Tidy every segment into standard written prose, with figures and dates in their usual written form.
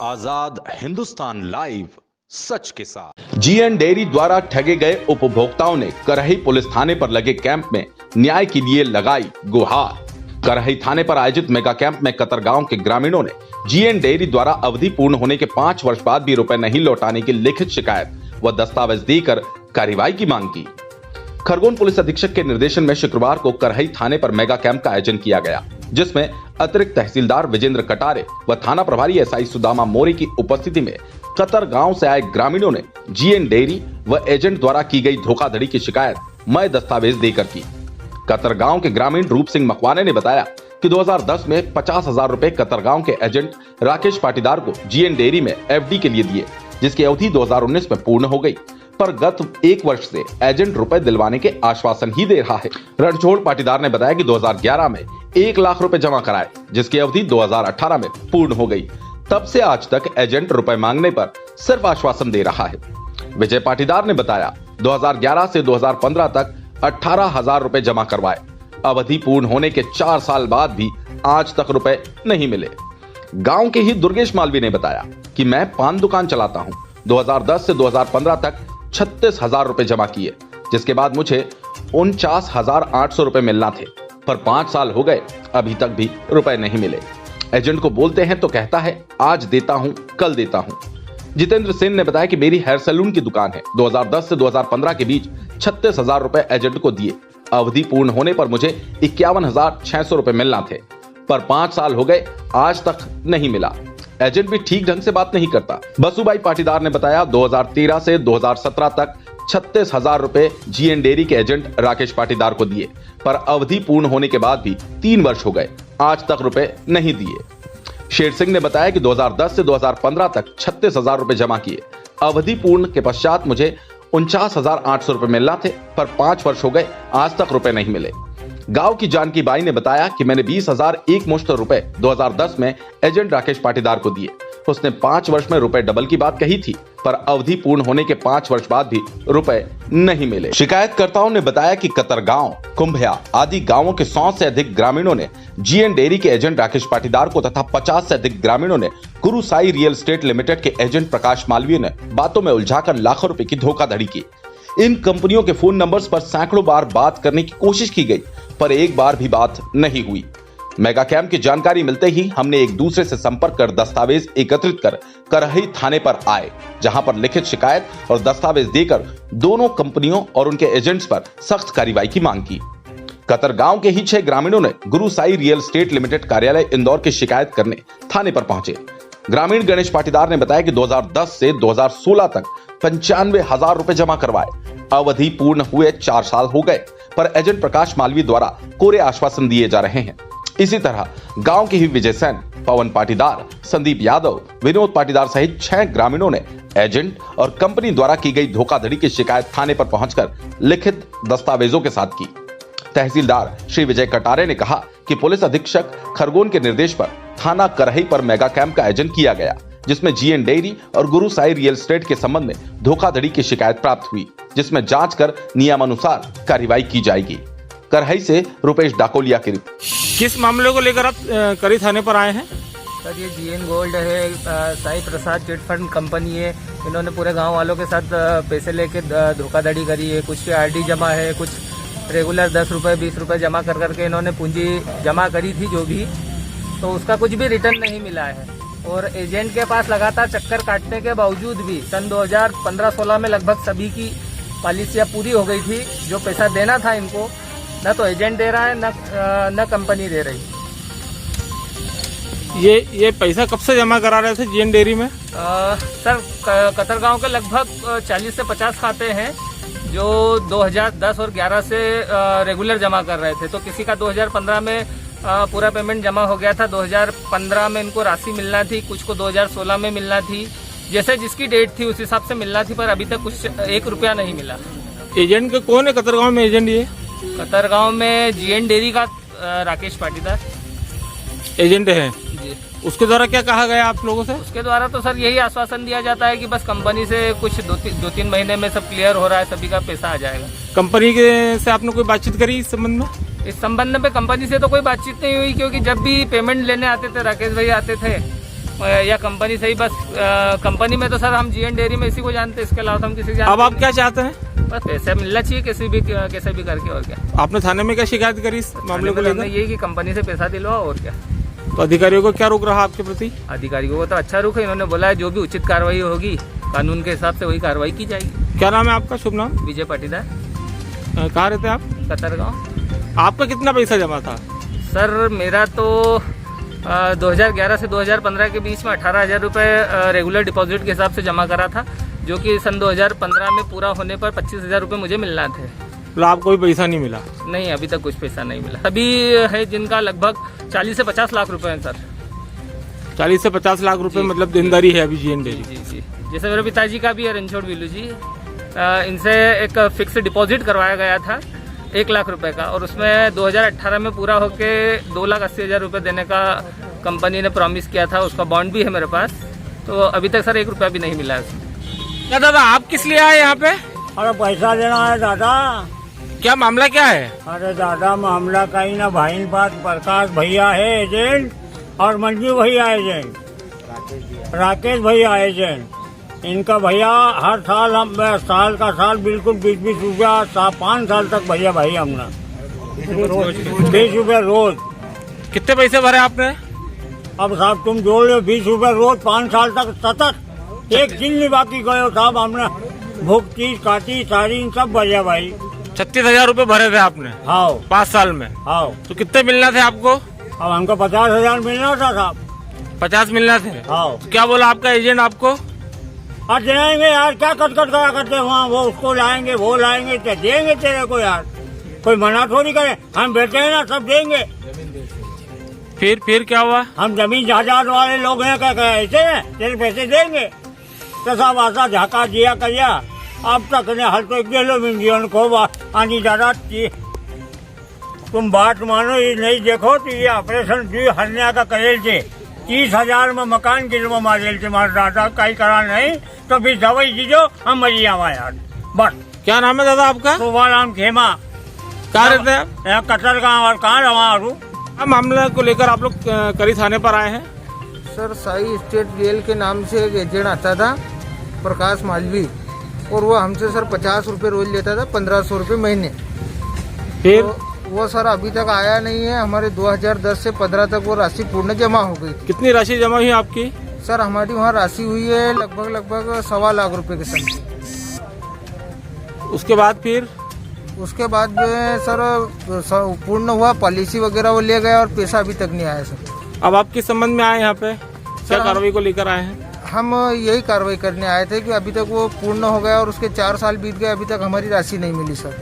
आजाद Hindustan live, सच के साथ। GN dairy द्वारा ठगे गए उपभोक्ताओं ने करही पुलिस थाने पर लगे कैंप में न्याय के लिए लगाई गुहार। करही थाने पर आयोजित मेगा कैंप में कतरगांव के ग्रामीणों ने जीएन डेयरी द्वारा अवधि पूर्ण होने के 5 वर्ष बाद भी रुपए नहीं लौटाने की लिखित शिकायत व दस्तावेज देकर कार्रवाई की मांग की। खरगोन पुलिस अधीक्षक के निर्देशन में शुक्रवार को करही थाने पर मेगा कैंप का आयोजन किया गया, जिसमें अतिरिक्त तहसीलदार विजेंद्र कटारे व थाना प्रभारी एसआई सुदामा मोरे की उपस्थिति में कतरगांव से आए ग्रामीणों ने जीएन डेयरी व एजेंट द्वारा की गई धोखाधड़ी की शिकायत मय दस्तावेज देकर की। कतरगांव के ग्रामीण रूप सिंह मकवाने ने बताया कि 2010 में 50,000 रुपए कतरगांव के एजेंट राकेश पाटीदार को जीएन डेयरी में एफडी के लिए दिए, जिसकी अवधि 2019 में पूर्ण हो गई, पर गत 1 वर्ष से एजेंट रुपए दिलवाने के आश्वासन ही दे रहा है। रणछोड़ पाटीदार ने बताया कि 2011 में 1 लाख रुपए जमा कराए, जिसकी अवधि 2018 में पूर्ण हो गई। तब से आज तक एजेंट रुपए मांगने पर सिर्फ आश्वासन दे रहा है। विजय पाटीदार ने बताया 2011 से 2015 तक 18,000 रुपए जमा करवाए, अवधि पूर्ण होने के 4 साल बाद भी आज तक रुपए नहीं मिले। गांव के ही दुर्गेश मालवी ने बताया कि मैं पान दुकान चलाता हूं। 2010 से 2015 तक 36,000 रुपए जमा किए, जिसके बाद मुझे 49,800 रुपए मिलना थे, पर 5 साल हो गए, अभी तक भी रुपए नहीं मिले। एजेंट को बोलते हैं तो कहता है आज देता हूं, कल देता हूं। जितेंद्र सेन ने बताया कि मेरी हेयर सैलून की दुकान है। 2010 से 2015 के बीच 36,000 रुपए एजेंट को दिए, अवधि पूर्ण होने पर मुझे 51,600 रुपए मिलना थे, पर 5 साल हो गए, आज तक नहीं मिला। एजेंट भी ठीक ढंग से बात नहीं करता। बसुभाई पाटीदार ने बताया 2013 से 2017 तक 36,000 रुपए जीएन डेयरी के एजेंट राकेश पाटीदार को दिए, पर अवधि पूर्ण होने के बाद भी 3 वर्ष हो गए, आज तक रुपए नहीं दिए। शेर सिंह ने बताया कि 2010 से 2015 तक 36,000 रुपए जमा किए, अवधि पूर्ण के पश्चात मुझे 49,800 रुपए मिलना थे, पर 5 वर्ष हो गए, आज तक रुपए नहीं मिले। गांव की जानकी बाई ने बताया कि मैंने 20,000 एक मुश्त रुपए 2010 में एजेंट राकेश पाटीदार को दिए। उसने 5 वर्ष में रुपए डबल की बात कही थी, पर अवधि पूर्ण होने के 5 वर्ष बाद भी रुपए नहीं मिले। शिकायतकर्ताओं ने बताया कि कतरगांव, कुंभिया आदि गांवों के 100 से अधिक ग्रामीणों ने जीएन डेयरी के एजेंट राकेश पाटीदार को तथा 50 से अधिक ग्रामीणों ने गुरु साई रियल एस्टेट लिमिटेड के एजेंट प्रकाश मालवीय ने बातों में उलझाकर लाखों रुपए की धोखाधड़ी की। इन कंपनियों के फोन नंबर्स पर सैकड़ों बार बात करने की कोशिश की गई, पर एक बार भी बात नहीं हुई। मेगा कैंप की जानकारी मिलते ही हमने एक दूसरे से संपर्क कर दस्तावेज एकत्रित कर करही थाने पर आए, जहां पर लिखित शिकायत और दस्तावेज देकर दोनों कंपनियों और उनके एजेंट्स पर सख्त कार्रवाई की मांग की। कतरगांव के ही 6 ग्रामीणों ने गुरु साई रियल एस्टेट लिमिटेड कार्यालय इंदौर की शिकायत करने थाने पर पहुंचे। ग्रामीण गणेश पाटीदार ने बताया कि 2010 से 2016 तक 95,000 रुपए जमा करवाए, अवधि पूर्ण हुए 4 साल हो गए, पर एजेंट प्रकाश मालवी द्वारा कोरे आश्वासन दिए जा रहे हैं। इसी तरह गांव के ही विजय सेन, पवन पाटीदार, संदीप यादव, विनोद पाटीदार सहित 6 ग्रामीणों ने एजेंट और कंपनी द्वारा की गई धोखाधड़ी की शिकायत थाने पर पहुंचकर लिखित दस्तावेजों के साथ की। तहसीलदार श्री विजय कटारे ने कहा कि पुलिस अधीक्षक खरगोन के निर्देश पर थाना करही पर मेगा कैंप का आयोजन किया गया, जिसमें जीएन डेयरी और गुरु साई रियल एस्टेट के संबंध में धोखाधड़ी की शिकायत प्राप्त हुई, जिसमें जांच कर नियमानुसार कार्रवाई की जाएगी। करही से रुपेश डाकोलिया की रिपोर्ट। किस मामले को लेकर आप करही थाने पर आए हैं? सर ये जीएन गोल्ड है, साई प्रसाद चिट फंड कंपनी है। इन्होंने पूरे गांव वालों के साथ पैसे लेके धोखाधड़ी करी है। कुछ की आरडी जमा है, कुछ रेगुलर 10 रुपये 20 रुपये जमा कर करके इन्होंने पूंजी जमा करी थी जो भी, तो उसका कुछ भी रिटर्न नहीं मिला है। और एजेंट के पास लगातार चक्कर काटने के बावजूद भी सन 2015-16 में लगभग सभी की पॉलिसियाँ पूरी हो गई थी। जो पैसा देना था इनको, न तो एजेंट दे रहा है न कंपनी दे रही। ये पैसा कब से जमा करा रहे थे जीएन डेयरी में? सर कतरगांव के लगभग 40 से 50 खाते हैं जो 2010 और 11 से रेगुलर जमा कर रहे थे। तो किसी का 2015 में पूरा पेमेंट जमा हो गया था, 2015 में इनको राशि मिलना थी, कुछ को 2016 में मिलना थी, जैसे जिसकी डेट थी उस हिसाब से मिलना थी, पर अभी तक कुछ 1 रुपया नहीं मिला। एजेंट के कौन है कतरगांव में एजेंट? ये कतरगांव में जीएन डेयरी का राकेश पाटीदार एजेंट है जी। उसके द्वारा क्या कहा गया आप लोगों से? उसके द्वारा तो सर यही आश्वासन दिया जाता है कि बस कंपनी से कुछ 2-3 महीने में सब क्लियर हो रहा है, सभी का पैसा आ जाएगा। कंपनी के से आपने कोई बातचीत करी इस संबंध में? इस संबंध में कंपनी से तो कोई बातचीत नहीं हुई, क्योंकि जब भी पेमेंट लेने आते थे राकेश भैया आते थे या कंपनी से ही बस कंपनी में तो सर हम जीएन डेयरी में इसी को जानते हैं, इसके अलावा तो हम किसी को जानते अब आप क्या चाहते हैं? बस पैसे मिलना चाहिए कैसे भी करके, और क्या। आपने थाने में क्या शिकायत करी इस मामले को लेकर? यही कि कंपनी से पैसा दिलवाओ, और क्या। तो अधिकारियों को क्या रुख रहा आपके प्रति? अधिकारियों को तो अच्छा रुख है, इन्होंने बोला है जो भी उचित कार्रवाई होगी कानून के हिसाब से वही कार्रवाई की जाएगी। क्या नाम है आपका? शुभ नाम? विजय पाटीदार। कहाँ रहते हैं आप? कतरगांव। आपका कितना पैसा जमा था? सर मेरा तो 2011 से 2015 के बीच में 18,000 रुपये रेगुलर डिपॉजिट के हिसाब से जमा करा था, जो कि सन 2015 में पूरा होने पर 25,000 रुपये मुझे मिलना थे। तो आपको भी पैसा नहीं मिला? नहीं, अभी तक कुछ पैसा नहीं मिला। अभी है जिनका लगभग 40 से 50 लाख रुपए हैं सर। 40 से 50 लाख रुपए मतलब देनदारी है अभी जीएन डेयरी? जी। जैसे मेरे पिताजी का भी है रणछोड़ बिल्लू जी, इनसे एक फिक्स डिपॉजिट करवाया गया था 1 लाख रुपए का, और उसमें 2018 में पूरा होके 2,80,000 रुपये देने का कंपनी ने प्रॉमिस किया था। उसका बॉन्ड भी है मेरे पास, तो अभी तक सर 1 रुपया भी नहीं मिला है। क्या दादा आप किस लिए आए यहाँ पे? अरे पैसा देना है दादा। क्या मामला क्या है? अरे दादा मामला कहीं ना भाई पास प्रकाश भैया है एजेंट, और मंजू भैया एजेंट, राकेश भैया एजेंट। इनका भैया हर साल हम साल का साल बिल्कुल 20-20 रुपया 5 साल तक भैया भाई हमने 20 रुपया रोज। कितने पैसे भरे आपने? अब साहब तुम जोड़ लो 20 रुपया रोज 5 साल तक सतत, एक दिन नहीं बाकी गयो साहब। हमने भूख चीज काटी सारी इन सब भैया भाई। 36,000 रुपए भरे थे आपने? हाँ 5 साल में? हाँ। तो कितने मिलना थे आपको? अब हमको 50,000 मिलना था साहब। 50 मिलना थे? हाँ। क्या बोला आपका एजेंट आपको? आज जाएंगे यार, क्या कट करा करते वहाँ, वो उसको लाएंगे वो लाएंगे, क्या देंगे तेरे को यार, कोई मना थोड़ी करे, हम बैठे हैं ना सब देंगे। फिर क्या हुआ? हम जमीन जायदाद वाले लोग हैं, क्या ऐसे हैं तेरे पैसे देंगे? तो सब आशा झाका दिया करिया, अब तक ने हल तो गेलो मिल को आनी दादा तुम बात मानो, ये नहीं देखो तो ये ऑपरेशन भी हरने का करेल थे 30,000 में मकान गिरवा मारेल थे मारे दादा, कहीं करा नहीं तो फिर दवाई दीजो हम मरी आवा यार बस। क्या नाम है दादा आपका? शोभाराम खेमा। कहाँ रहते हैं आप? कतरगांव। और कहाँ रहा क्या मामला को लेकर आप लोग करी थाने पर आए हैं? सर साई स्टेट रियल के नाम से एक एजेंट आता था प्रकाश मालवी, और वो हमसे सर 50 रुपये रोज लेता था, 1,500 रुपये महीने। फिर तो वो सर अभी तक आया नहीं है। हमारे 2010 से 15 तक वो राशि पूर्ण जमा हो गई। कितनी राशि जमा हुई आपकी? सर हमारी वहाँ राशि हुई है लगभग 1.25 लाख रुपए के समथिंग। उसके बाद फिर? उसके बाद में सर पूर्ण हुआ, पॉलिसी वगैरह वो ले गया और पैसा अभी तक नहीं आया सर। अब आप किस संबंध में आए यहाँ पे? क्या कार्रवाई को लेकर आए हैं? हम यही कार्रवाई करने आए थे कि अभी तक वो पूर्ण हो गया और उसके 4 साल बीत गए, अभी तक हमारी राशि नहीं मिली सर।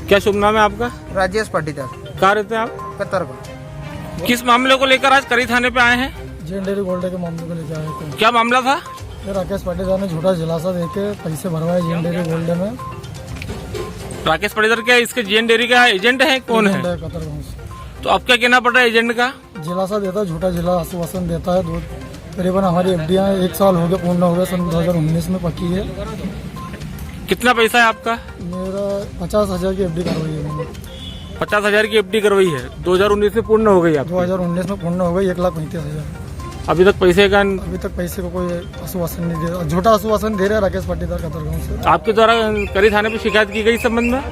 क्या शुभ नाम है आपका? राजेश पाटीदार। कहाँ रहते हैं आप? कतरगांव। किस मामले को लेकर आज करी थाने पे आए हैं? जीएन डेयरी गोल्ड के मामले को लेकर आए थे। क्या मामला था? राकेश पाटीदार ने झूठा दिलासा देके पैसे भरवाए जीएन डेयरी गोल्ड में। राकेश पाटीदार क्या इसके जीएन डेयरी का एजेंट है? कौन है? कतरगांव से। तो अब क्या कहना पड़ रहा है एजेंट का? दिलासा देता है, झूठा जिला आश्वासन देता है। करीबन हमारी एफडीआं 1 साल हो गया, पूर्ण हो गया, सन 2019 में पकी है। कितना पैसा है आपका? मेरा 50,000 की एफडी करवाई है मैंने। 50,000 की एफडी करवाई है, 2019 में पूर्ण हो गई आप? 2019 में पूर्ण हो गई 1,35,000। अभी तक पैसे का? अभी तक पैसे को कोई आश्वासन नहीं दे रहा, झूठा आश्वासन दे रहे हैं राकेश पाटीदार कतरगांव से। आपके द्वारा करी थाने पे शिकायत की गई इस संबंध में?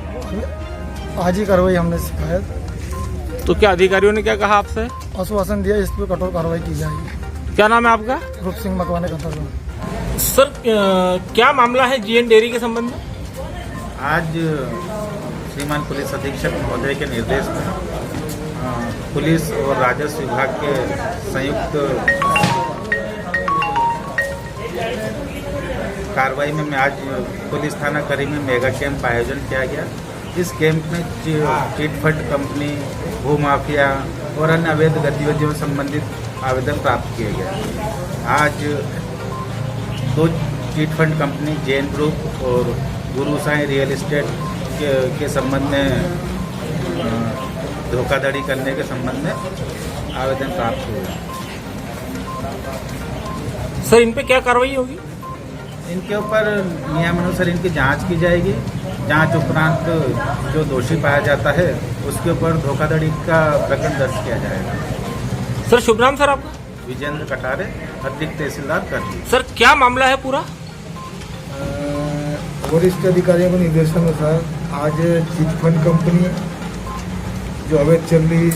आज ही करवाई हमने शिकायत। तो क्या अधिकारियों ने क्या कहा आपसे? आश्वासन दिया इस पर कठोर कार्रवाई की जाएगी। क्या नाम है आपका? रूप सिंह मकवाने कतरगांव। सर क्या मामला है जीएन डेयरी के संबंध में? आज श्रीमान पुलिस अधीक्षक महोदय के निर्देश पर पुलिस और राजस्व विभाग के संयुक्त कार्रवाई में मैं आज पुलिस थाना करी में मेगा कैंप आयोजन किया गया। इस कैंप में चिटफंड कंपनी, भूमाफिया और अन्य अवैध गतिविधियों से संबंधित आवेदन प्राप्त किए गए। आज 2 चिटफंड कंपनी जैन ग्रुप और गुरु साई रियल एस्टेट के संबंध में धोखाधड़ी करने के संबंध में आवेदन प्राप्त हुए। सर इन पे क्या कार्रवाई होगी? इनके ऊपर नियमानुसार इनकी जांच की जाएगी। जांच उपरांत जो दोषी पाया जाता है उसके ऊपर धोखाधड़ी का प्रकरण दर्ज किया जाएगा। सर शुभ नाम सर आपका? विजेंद्र कटारे। अतिरिक्त तहसीलदार कर दी। सर क्या मामला है पूरा? वरिष्ठ अधिकारियों के निर्देशानुसार आज चिट फंड कंपनी जो अवैध चल रही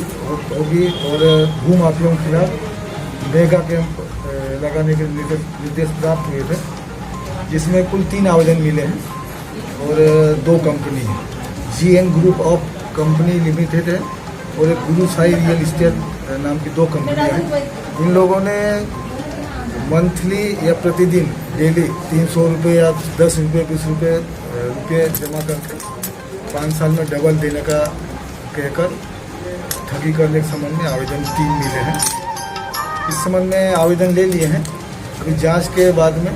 होगी और भू माफियाओं के खिलाफ मेगा कैंप लगाने के निर्देश प्राप्त हुए थे, जिसमें कुल 3 आवेदन मिले हैं और 2 कंपनी है। GN group of company limited है और एक गुरु साई रियल इस्टेट नाम की 2 कंपनियां हैं। इन लोगों ने मंथली या प्रतिदिन डेली 300 रुपये या 10 रुपये 20 रुपये जमा करके 5 साल में डबल देने का कहकर ठगी करने के संबंध में आवेदन 3 मिले हैं। इस संबंध में आवेदन ले लिए हैं, अभी जांच के बाद में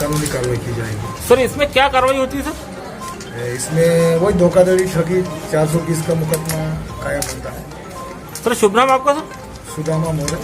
कानूनी कार्रवाई की जाएगी। सर इसमें क्या कार्रवाई होती है सर? इसमें वही धोखाधड़ी ठगी 420 का मुकदमा कायम होता है। सर शुभ नाम आपका सर? सुदामा मोरे।